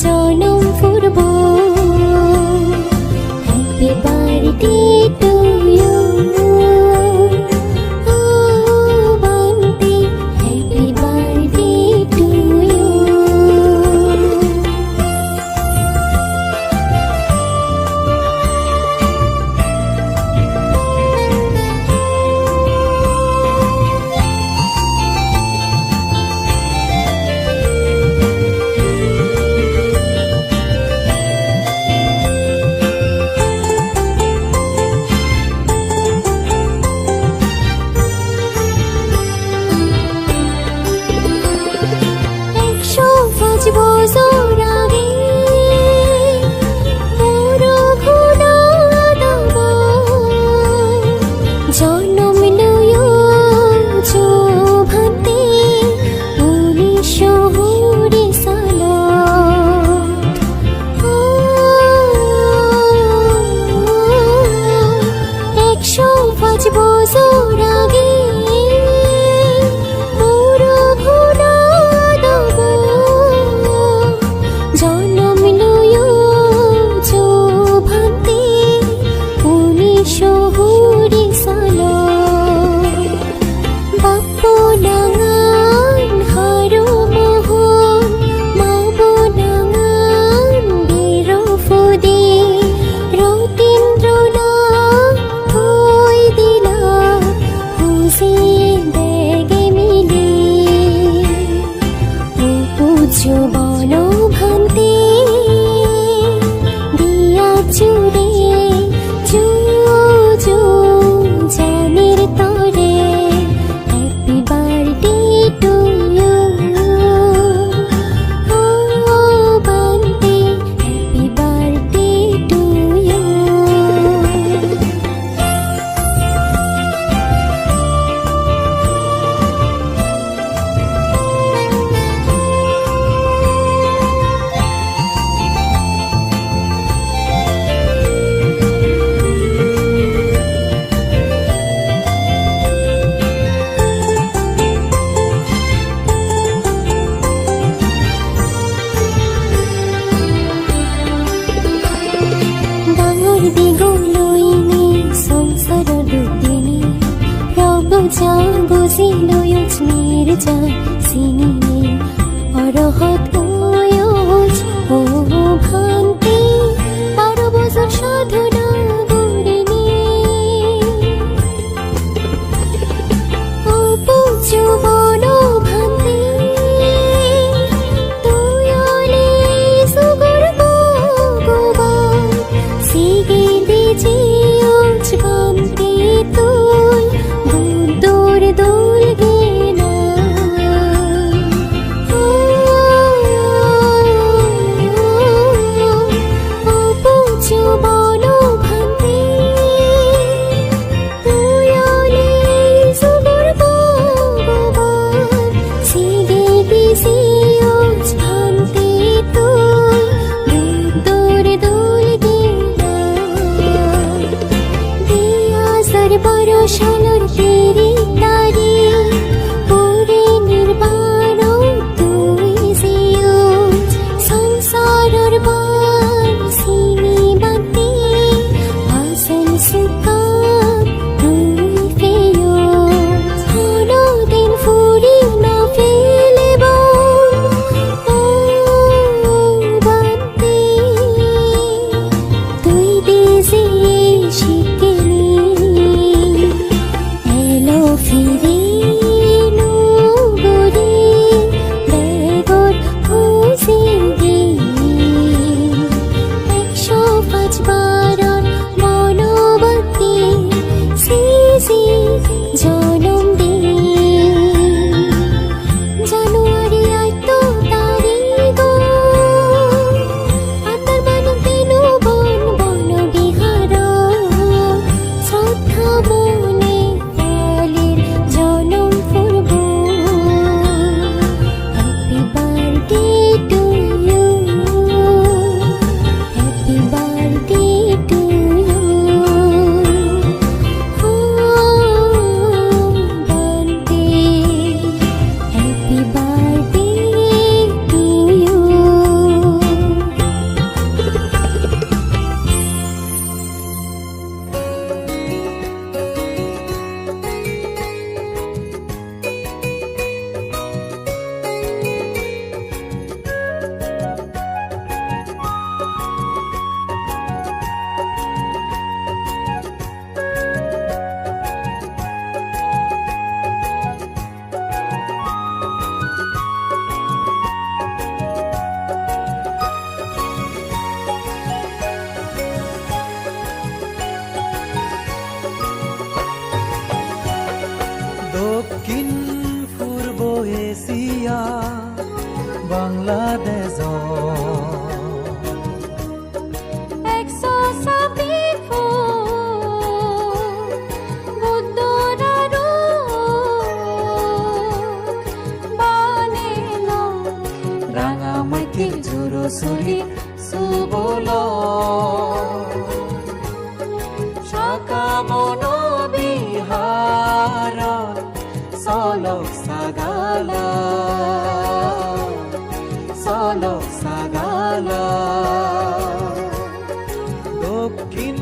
জনম ফুরব। Happy birthday to you, ও Bunty, happy birthday to you. বছর আগে পুরো ঘুনা দেব, জন্ম নয় ভান্তে 1900 সালত। 105 বছর আগে বন ভান্তি দিয়া চুরে চু চু জানের তরে। হ্যাপি বার্থডে টু ইউ, ও Bunty, happy birthday to you. দিগলৈনি সংসার ডুবিনি, রব যা বুঝিলো ইউজমির যা চিনিনি, অরহত ওয়জ ও ভান্তি 12 বছর সাধনা করিনি। ও পুজো বন ভান্তি তুই অলি সুগর ভগবান, সিগে দিজি ওজ ভান্তি তুই দূর দূর দোল গে এছিয়া বাংলাদেশ রাঙামাটির জোৰচুৰি চুবল শাখা বন বিহাৰত চলক সাগালা দক্ষিণ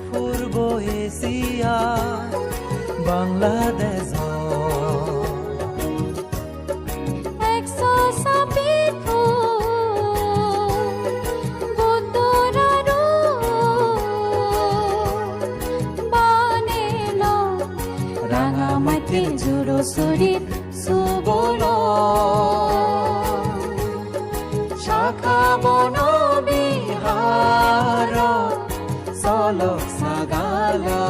পূর্ব এছিয়া বাংলাদেশ রাঙামাটির জোৰচুৰিত চুবল শাখা বন বিহাৰত চলক সাগালা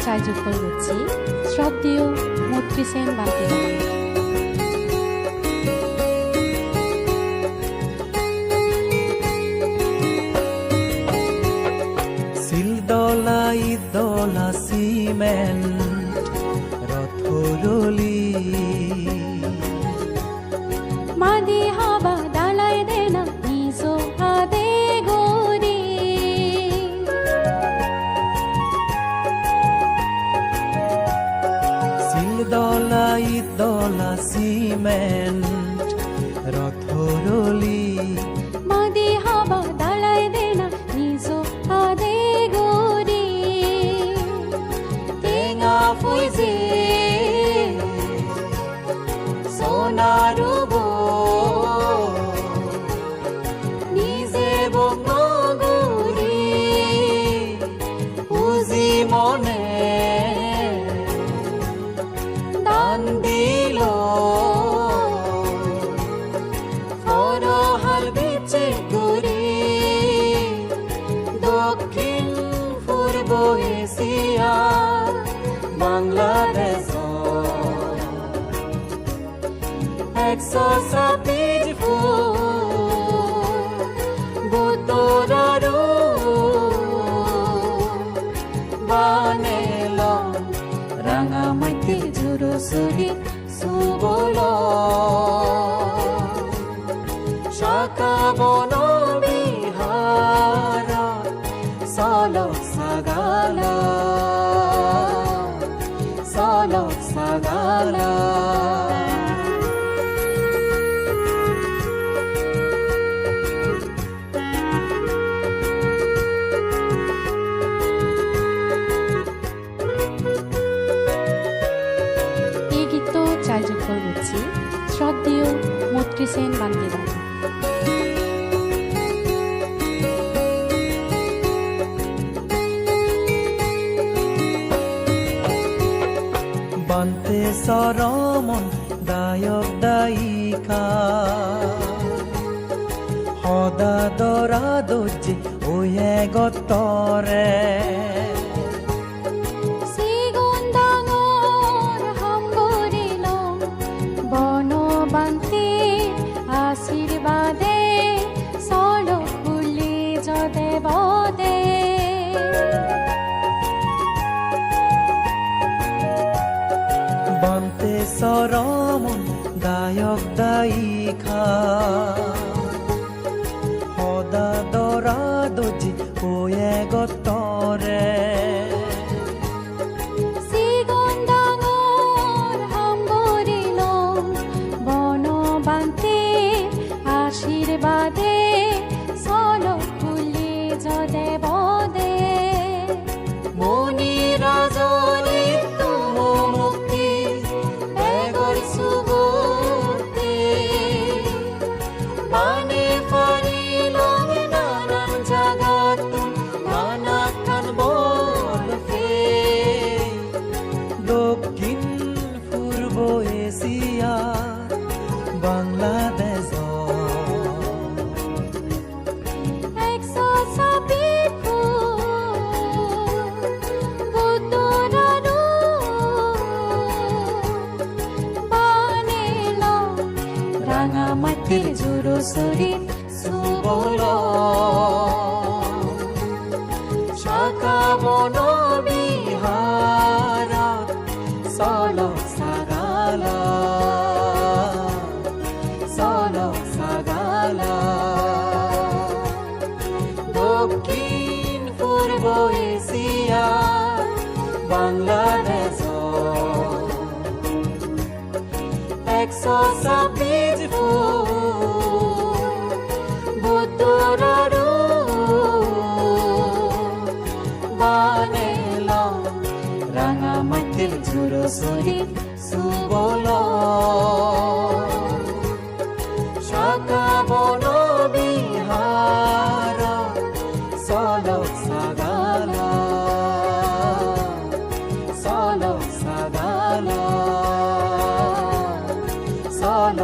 চার্যকর হচ্ছে শ্রদ্ধেয় মৈত্রী সেন বান্তিদার। শিলদলা ইদলা সিমেন্ট রথরলি মাদি হাবা দালাই দেনা নিজো হাদে গরি শিলদলা ইদলা সিমেন্ট রথরলি মাদি হাবা দালাই দেনা নিজো হাদে গরি টেঙা ফুইছে সোনারুব নিজে বঙ্গগুৰি পুঁজি মনে দান দিল ফরহাল বেচে গুৰি দক্ষিণ পূর্ব এছিয়া বাংলাদেশ 126 ফুট বুটৰাৰো বানেল ৰাঙামাটিৰ জোৰচুৰিত চুবল শাখা বন বিহাৰত চলক সাগালা এই গীত চার্যকর হচ্ছে শ্রদ্ধেয় মৈত্রী সেন বান্তিদার। বান্তে চৰমন দায়ক দায়িকা সদা দৰা দৰ্জী ঐয়ে গতৰে আশীর্বাদে চলক বুলি যদে বদে বান্তে চৰমন দায়ক দায়িকা সদা দৰা দৰ্জী ঐয়ে গতৰে আশীর্বাদে চলক বুলি যদে বদে মনি ৰাজনী তুম মুক্তি এগৰ চুবুতি সুরসরিত সুবল শাখা বন বিহাৰত চল সাগালা দক্ষিণ পূর্ব এশিয়া বাংলাদেশ 126 ফুট বুদ্ধৰ বানেল ৰাঙামাটিৰ সুৰসৰিত সুবল শাখা বন বিহাৰত চল সাগালা চল